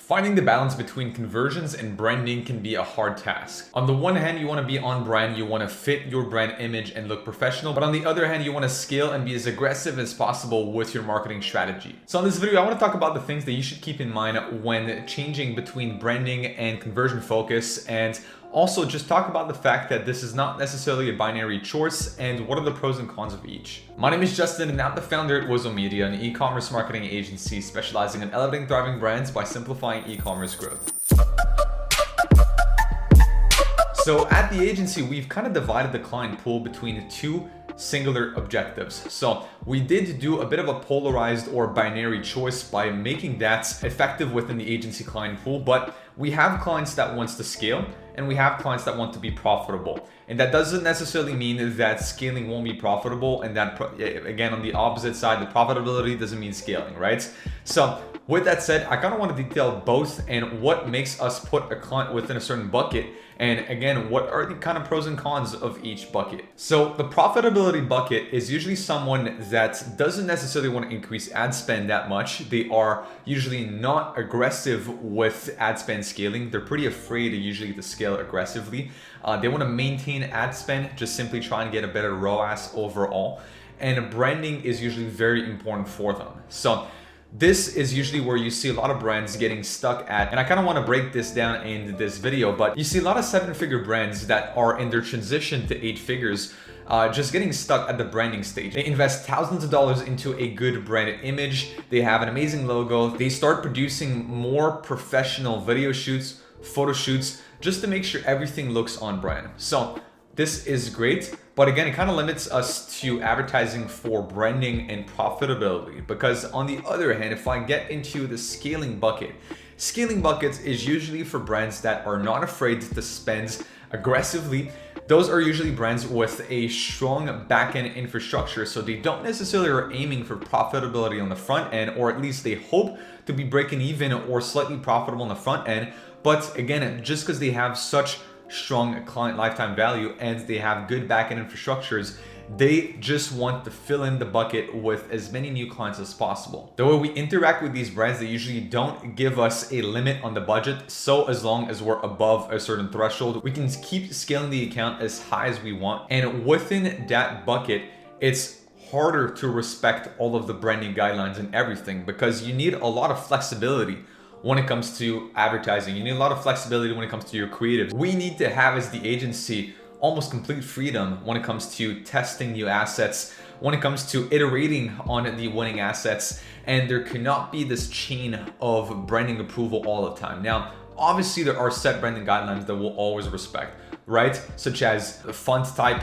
Finding the balance between conversions and branding can be a hard task. On the one hand, you want to be on brand, you want to fit your brand image and look professional, but on the other hand, you want to scale and be as aggressive as possible with your marketing strategy. So in this video, I want to talk about the things that you should keep in mind when changing between branding and conversion focus, and also just talk about the fact that this is not necessarily a binary choice and what are the pros and cons of each. My name is Justin and I'm the founder at Wozo Media, an e-commerce marketing agency specializing in elevating thriving brands by simplifying e-commerce growth. So at the agency, we've kind of divided the client pool between two singular objectives. So we did do a bit of a polarized or binary choice by making that effective within the agency client pool, but we have clients that wants to scale and we have clients that want to be profitable. And that doesn't necessarily mean that scaling won't be profitable, and that again, on the opposite side, the profitability doesn't mean scaling, right? So with that said, I kind of want to detail both and what makes us put a client within a certain bucket. And again, what are the kind of pros and cons of each bucket? So the profitability bucket is usually someone that doesn't necessarily want to increase ad spend that much. They are usually not aggressive with ad spend scaling. They're pretty afraid usually to scale aggressively. They want to maintain ad spend, just simply try and get a better ROAS overall. And branding is usually very important for them. So this is usually where you see a lot of brands getting stuck at, and I kind of want to break this down in this video, but you see a lot of 7-figure brands that are in their transition to 8 figures, just getting stuck at the branding stage. They invest thousands of dollars into a good brand image. They have an amazing logo. They start producing more professional video shoots, photo shoots, just to make sure everything looks on brand. So this is great, but again, it kind of limits us to advertising for branding and profitability, because on the other hand, if I get into the scaling buckets is usually for brands that are not afraid to spend aggressively. Those are usually brands with a strong back-end infrastructure, so they don't necessarily are aiming for profitability on the front end, or at least they hope to be breaking even or slightly profitable on the front end. But again, just because they have such strong client lifetime value and they have good backend infrastructures, they just want to fill in the bucket with as many new clients as possible. The way we interact with these brands, they usually don't give us a limit on the budget. So as long as we're above a certain threshold, we can keep scaling the account as high as we want. And within that bucket, it's harder to respect all of the branding guidelines and everything, because you need a lot of flexibility when it comes to advertising. You need a lot of flexibility when it comes to your creatives. We need to have, as the agency, almost complete freedom when it comes to testing new assets, when it comes to iterating on the winning assets, and there cannot be this chain of branding approval all the time. Now, obviously there are set branding guidelines that we'll always respect, right? Such as the font type,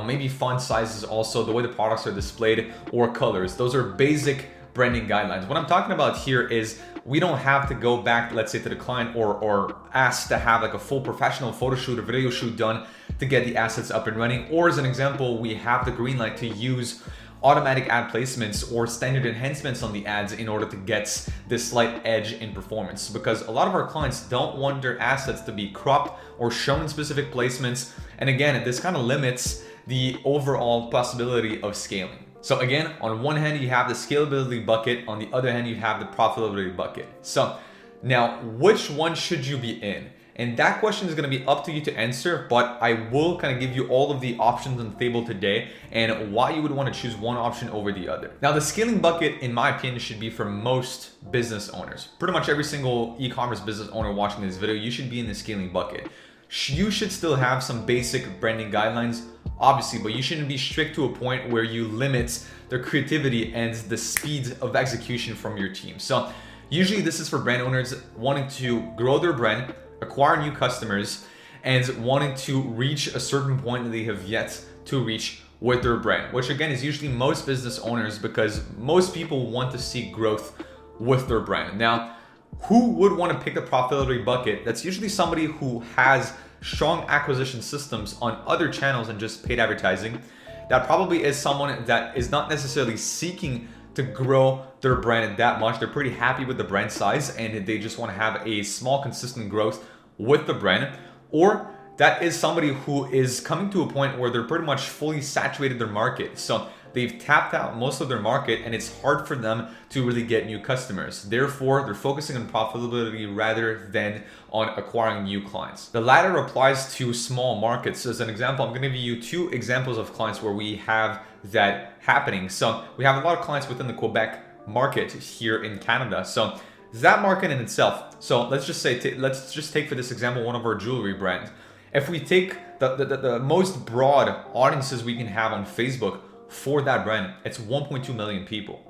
maybe font sizes, also the way the products are displayed, or colors. Those are basic branding guidelines. What I'm talking about here is we don't have to go back, let's say, to the client or ask to have like a full professional photo shoot or video shoot done to get the assets up and running. Or as an example, we have the green light to use automatic ad placements or standard enhancements on the ads in order to get this slight edge in performance, because a lot of our clients don't want their assets to be cropped or shown in specific placements. And again, this kind of limits the overall possibility of scaling. So again, on one hand, you have the scalability bucket. On the other hand, you have the profitability bucket. So now, which one should you be in? And that question is going to be up to you to answer, but I will kind of give you all of the options on the table today and why you would want to choose one option over the other. Now, the scaling bucket, in my opinion, should be for most business owners. Pretty much every single e-commerce business owner watching this video, you should be in the scaling bucket. You should still have some basic branding guidelines, obviously, but you shouldn't be strict to a point where you limit the creativity and the speed of execution from your team. So usually this is for brand owners wanting to grow their brand, acquire new customers, and wanting to reach a certain point that they have yet to reach with their brand, which again is usually most business owners, because most people want to see growth with their brand. Now, who would want to pick the profitability bucket? That's usually somebody who has strong acquisition systems on other channels and just paid advertising. That probably is someone that is not necessarily seeking to grow their brand that much. They're pretty happy with the brand size and they just want to have a small, consistent growth with the brand. Or that is somebody who is coming to a point where they're pretty much fully saturated their market. So they've tapped out most of their market and it's hard for them to really get new customers. Therefore, they're focusing on profitability rather than on acquiring new clients. The latter applies to small markets. As an example, I'm going to give you 2 examples of clients where we have that happening. So we have a lot of clients within the Quebec market here in Canada. So that market in itself. So let's just take for this example one of our jewelry brands. If we take the most broad audiences we can have on Facebook for that brand, it's 1.2 million people.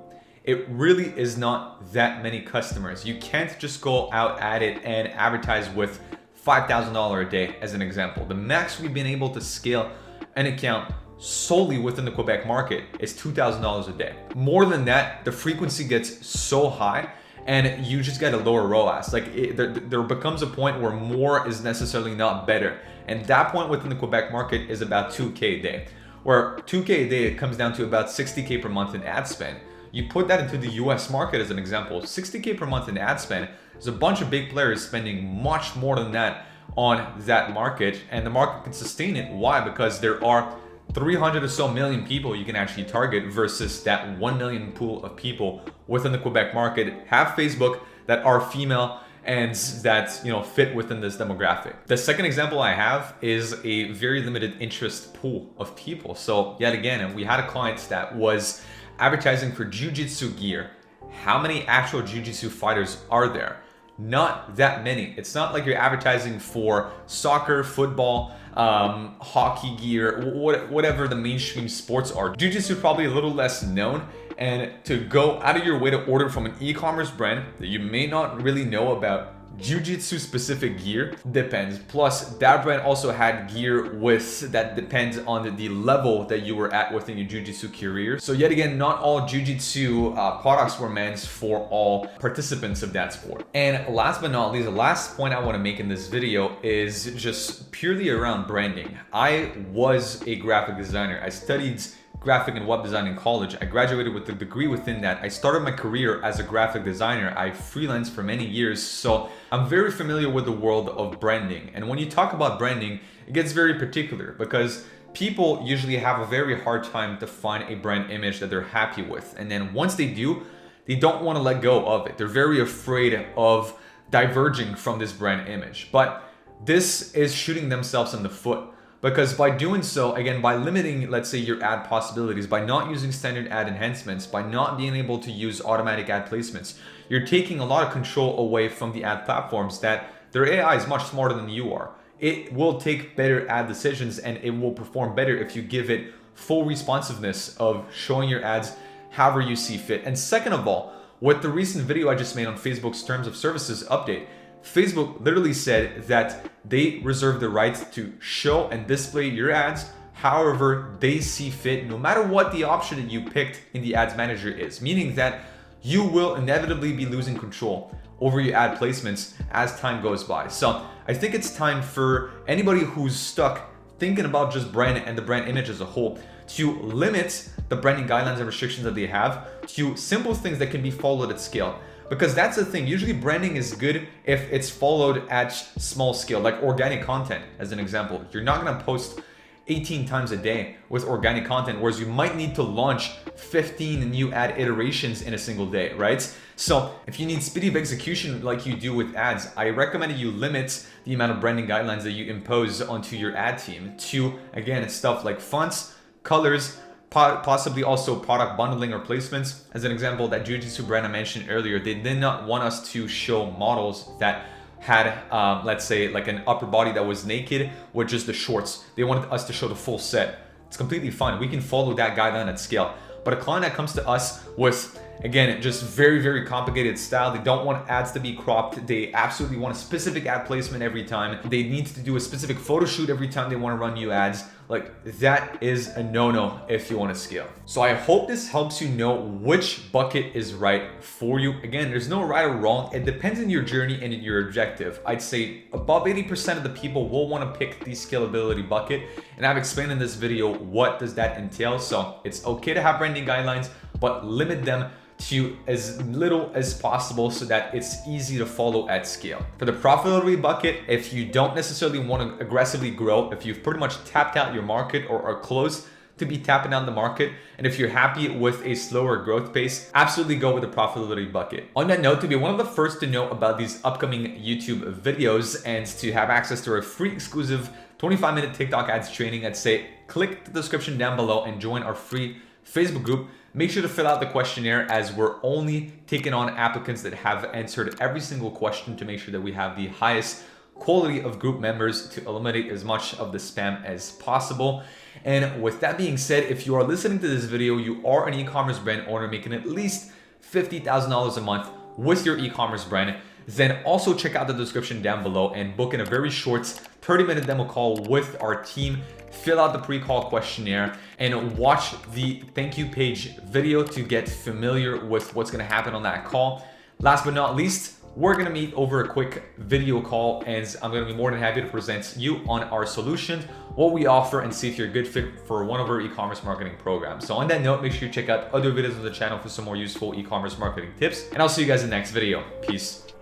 It really is not that many customers. You can't just go out at it and advertise with $5,000 a day as an example. The max we've been able to scale an account solely within the Quebec market is $2,000 a day. More than that, the frequency gets so high and you just get a lower ROAS. There becomes a point where more is necessarily not better. And that point within the Quebec market is about 2K a day. Where 2K a day, it comes down to about 60K per month in ad spend. You put that into the US market as an example, 60K per month in ad spend, there's a bunch of big players spending much more than that on that market, and the market can sustain it. Why? Because there are 300 or so million people you can actually target versus that 1 million pool of people within the Quebec market have Facebook that are female and that fit within this demographic. The second example I have is a very limited interest pool of people. So yet again, we had a client that was advertising for jiu-jitsu gear. How many actual jiu-jitsu fighters are there? Not that many. It's not like you're advertising for soccer, football, hockey gear, whatever the mainstream sports are. Jiu-jitsu probably a little less known, and to go out of your way to order from an e-commerce brand that you may not really know about jiu-jitsu specific gear depends. Plus, that brand also had gear that depends on the level that you were at within your jiu-jitsu career. So yet again, not all jiu-jitsu products were meant for all participants of that sport. And last but not least, the last point I want to make in this video is just purely around branding. I was a graphic designer. I studied graphic and web design in college. I graduated with a degree within that. I started my career as a graphic designer. I freelanced for many years, so I'm very familiar with the world of branding. And when you talk about branding, it gets very particular because people usually have a very hard time to find a brand image that they're happy with. And then once they do, they don't want to let go of it. They're very afraid of diverging from this brand image. But this is shooting themselves in the foot. Because by doing so, again, by limiting, let's say, your ad possibilities, by not using standard ad enhancements, by not being able to use automatic ad placements, you're taking a lot of control away from the ad platforms that their AI is much smarter than you are. It will take better ad decisions and it will perform better if you give it full responsiveness of showing your ads however you see fit. And second of all, with the recent video I just made on Facebook's Terms of Services update, Facebook literally said that they reserve the right to show and display your ads however they see fit, no matter what the option that you picked in the ads manager is, meaning that you will inevitably be losing control over your ad placements as time goes by. So I think it's time for anybody who's stuck thinking about just brand and the brand image as a whole to limit the branding guidelines and restrictions that they have to simple things that can be followed at scale. Because that's the thing, usually branding is good if it's followed at small scale, like organic content as an example. You're not gonna post 18 times a day with organic content, whereas you might need to launch 15 new ad iterations in a single day, right? So if you need speed of execution like you do with ads, I recommend that you limit the amount of branding guidelines that you impose onto your ad team to, again, stuff like fonts, colors, possibly also product bundling or placements. As an example, that jiu-jitsu brand I mentioned earlier, they did not want us to show models that had, let's say, like an upper body that was naked with just the shorts. They wanted us to show the full set. It's completely fine. We can follow that guideline at scale. But a client that comes to us with, again, just very, very complicated style, they don't want ads to be cropped. They absolutely want a specific ad placement every time. They need to do a specific photo shoot every time they want to run new ads. Like, that is a no-no if you want to scale. So I hope this helps you know which bucket is right for you. Again, there's no right or wrong. It depends on your journey and your objective. I'd say above 80% of the people will want to pick the scalability bucket. And I've explained in this video what does that entail. So it's okay to have branding guidelines, but limit them to as little as possible so that it's easy to follow at scale. For the profitability bucket, if you don't necessarily want to aggressively grow, if you've pretty much tapped out your market or are close to be tapping down the market. And if you're happy with a slower growth pace, absolutely go with the profitability bucket. On that note, to be one of the first to know about these upcoming YouTube videos and to have access to our free exclusive 25-minute TikTok ads training, I'd say click the description down below and join our free Facebook group. Make sure to fill out the questionnaire, as we're only taking on applicants that have answered every single question to make sure that we have the highest quality of group members to eliminate as much of the spam as possible. And with that being said, if you are listening to this video, you are an e-commerce brand owner making at least $50,000 a month with your e-commerce brand, then also check out the description down below and book in a very short 30-minute demo call with our team. Fill out the pre-call questionnaire and watch the thank you page video to get familiar with what's going to happen on that call. Last but not least, we're going to meet over a quick video call, and I'm going to be more than happy to present you on our solutions, what we offer, and see if you're a good fit for one of our e-commerce marketing programs. So on that note, make sure you check out other videos on the channel for some more useful e-commerce marketing tips, and I'll see you guys in the next video. Peace.